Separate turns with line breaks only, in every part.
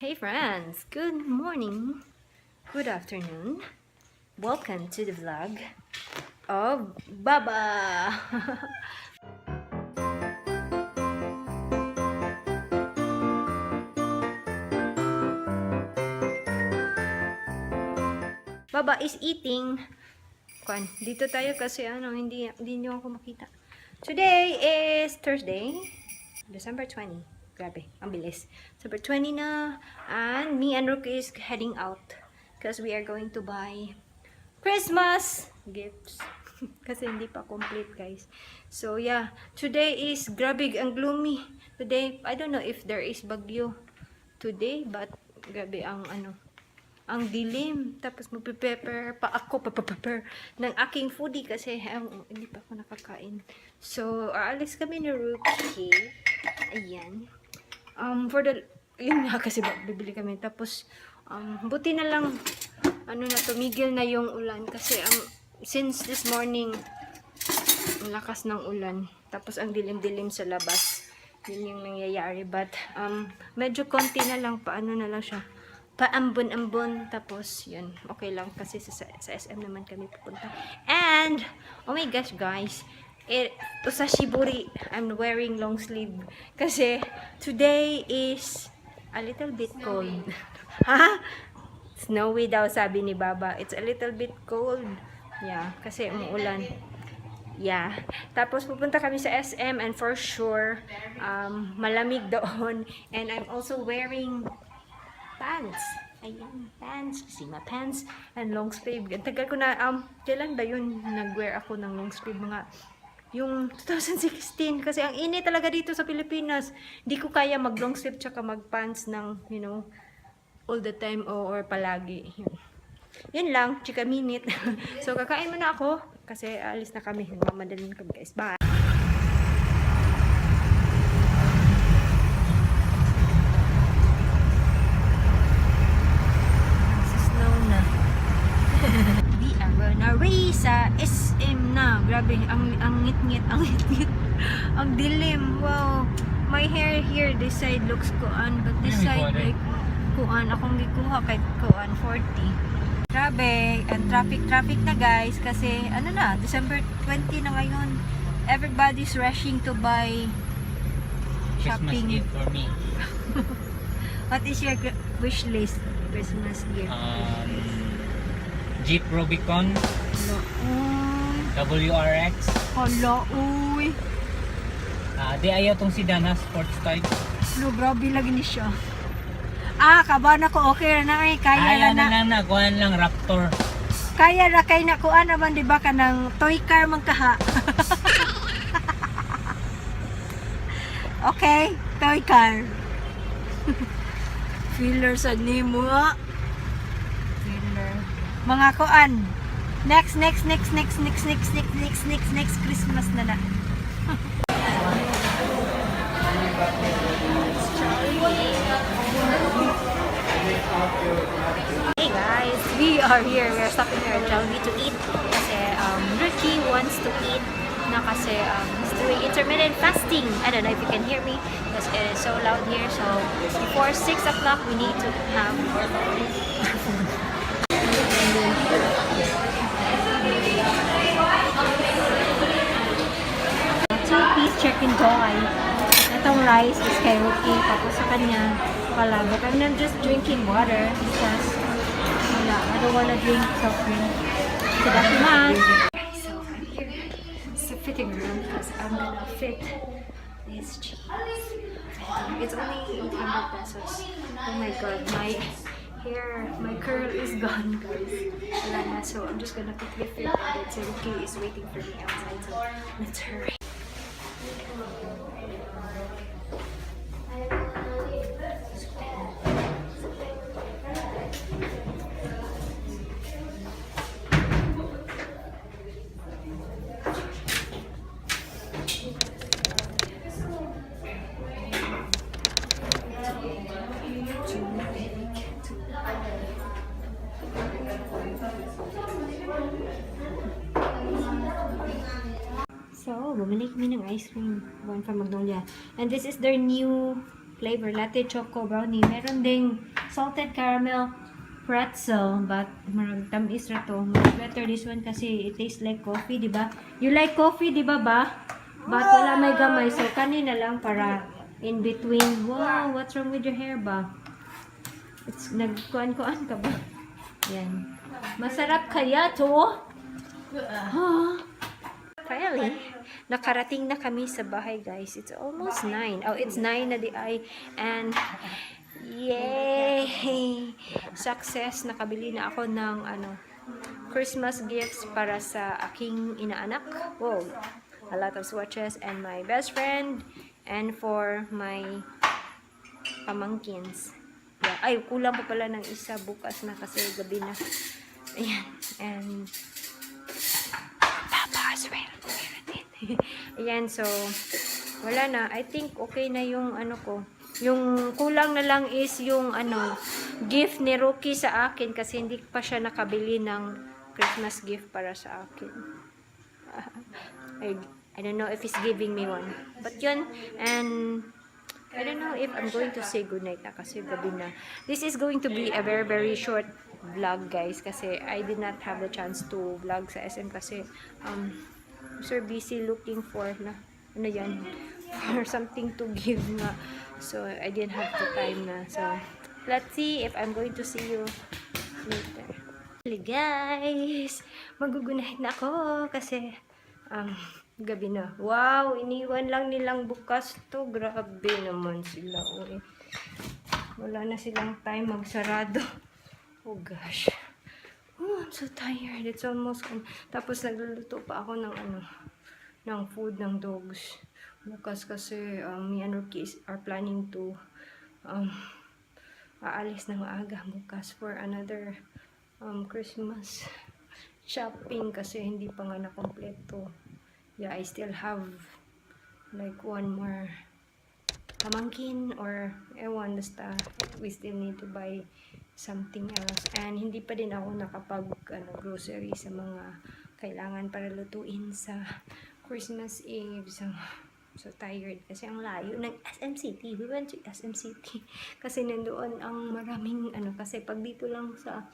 Hey friends, good morning, good afternoon, welcome to the vlog of Baba. Baba is eating. Dito tayo kasi hindi niyo ako makita. Today is Thursday, December 20. Grabe, ang bilis. December 20 na. And me and Rook is heading out. Because we are going to buy Christmas gifts. Kasi hindi pa complete, guys. So, yeah. Today is grabe ang gloomy. Today, I don't know if there is bagyo today. But, grabe ang ang dilim. Tapos, magpe-prepare pa ako ng aking foodie. Kasi, hindi pa ako nakakain. So, aalis kami ni Rookie. Ayan. Yun nga kasi bibili kami. Tapos, buti na lang, tumigil na yung ulan. Kasi, since this morning, ang lakas ng ulan. Tapos, ang dilim-dilim sa labas. Yun yung nangyayari. But, medyo konti na lang, paano na lang siya. Paambon-ambon. Tapos, yun. Okay lang. Kasi sa SM naman kami pupunta. And, oh my gosh, guys. Sa Shiburi, I'm wearing long sleeve. Kasi, today is a little bit cold. Ha? Snowy daw, sabi ni Baba. It's a little bit cold. Yeah, kasi umuulan. Yeah. Tapos, pupunta kami sa SM and for sure, malamig doon. And I'm also wearing pants. Ayan, pants. Sima pants and long sleeve. Tagal ko na, kailan ba yun nag-wear ako ng long sleeve? Yung 2016, kasi ang init talaga dito sa Pilipinas. Hindi ko kaya mag long sleeve tsaka mag pants ng, all the time or palagi. Yun lang, chika minute. So, kakain muna ako kasi alis na kami. Mamadalin kami, guys. Bye! Snow na. We are gonna race sa SM na. Grabe, ang ngit-ngit, ang dilim. Wow. My hair here, this side looks kuan, but this side like kuan. Akong gikuha kay kuan 40. Grabe, and traffic na, guys, kasi December 20 na ngayon. Everybody's rushing to buy shopping.
Christmas gift for me.
What is your wish list? Christmas gift.
Jeep Rubicon, WRX.
Hala, uy.
Di ayaw tong sedan na sports type.
No, grabe lagi ni siya. Kaba na ko, okay na ay, kaya
na. Kuhan lang Raptor.
Kaya na, kaya na kuha naman, diba, ka ng toy car man kaha. Okay, toy car. Filler sa nimo, Filler. Mga kuan. Next Christmas na. Hey guys, we are here. We are stopping here at Jollibee to eat. Kasi Ricky wants to eat na kasi he's doing intermittent fasting. I don't know if you can hear me because it is so loud here. So before 6 o'clock we need to have our food. Two-piece chicken doy. Itong rice is kay Rookie. Tapos sa kanya, palabok. I'm not just drinking water because I don't want to drink soft drink. So that's much. So I'm here. It's a fitting room because I'm gonna fit this cheese. It's only 800 pesos. Oh my god, my hair, my curl is gone, guys. So I'm just gonna quickly fit it. So Rookie is waiting for me outside. So let's hurry. So, bumili kami ng ice cream. One from Magnolia. And this is their new flavor. Latte Choco Brownie. Meron ding salted caramel pretzel, but marag tamis ra to. Much better this one kasi it tastes like coffee, di ba? You like coffee, di ba ba? But wala may gamay, so kanina lang para in between. Wow, what's wrong with your hair ba? It's nagkuan-kuan ka ba? Yan. Masarap kaya to? Finally, nakarating na kami sa bahay, guys. It's almost 9. Oh, it's 9 na di ay. And, yay! Success! Nakabili na ako ng, Christmas gifts para sa aking inaanak. Wow! A lot of swatches and my best friend. And for my pamangkins. Yeah. Ay, kulang pa pala ng isa bukas na kasi gabi na. Ayan. And, ayan, so, wala na. I think okay na yung ko. Yung kulang na lang is yung gift ni Rookie sa akin kasi hindi pa siya nakabili ng Christmas gift para sa akin. I don't know if he's giving me one. But yun, and I don't know if I'm going to say goodnight na kasi gabi na. This is going to be a very, very short vlog, guys, kasi I did not have the chance to vlog sa SM kasi, so busy looking for na yan for something to give nga, so I didn't have the time na. So let's see if I'm going to see you later. Hey guys, magugunahin na ako kasi gabi na. Wow, iniwan lang nilang bukas to. Grabe naman sila. Uy. Wala na silang time magsarado. Oh gosh. Oh, I'm so tired. It's almost tapos nagluluto pa ako ng ng food ng dogs. Bukas kasi me and Rookie are planning to aalis ng maaga bukas for another Christmas shopping kasi hindi pa nga nakompleto. Yeah, I still have like one more pamangkin or ewan, basta we still need to buy something else. And hindi pa din ako nakapag grocery sa mga kailangan para lutuin sa Christmas Eve. So tired kasi ang layo ng SM City. We went to SM City kasi nandoon ang maraming kasi pag dito lang sa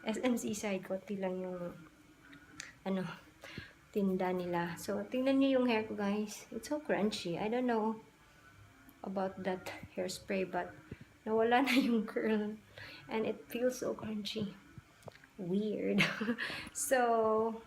SM Seaside, konti lang yung tinda nila. So tingnan niyo yung hair ko, guys. It's so crunchy. I don't know about that hairspray, but nawala na yung curl and it feels so crunchy. Weird. So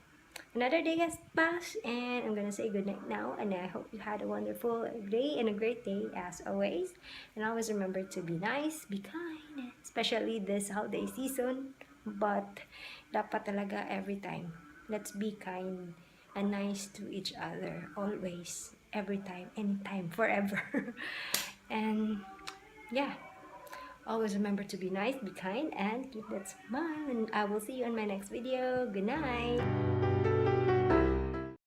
another day has passed and I'm gonna say goodnight now, and I hope you had a wonderful day and a great day as always, and always remember to be nice, be kind, especially this holiday season, but dapat talaga every time. Let's be kind and nice to each other always, every time, anytime, forever. And yeah, always remember to be nice, be kind, and keep that smile. And I will see you in my next video. Good night.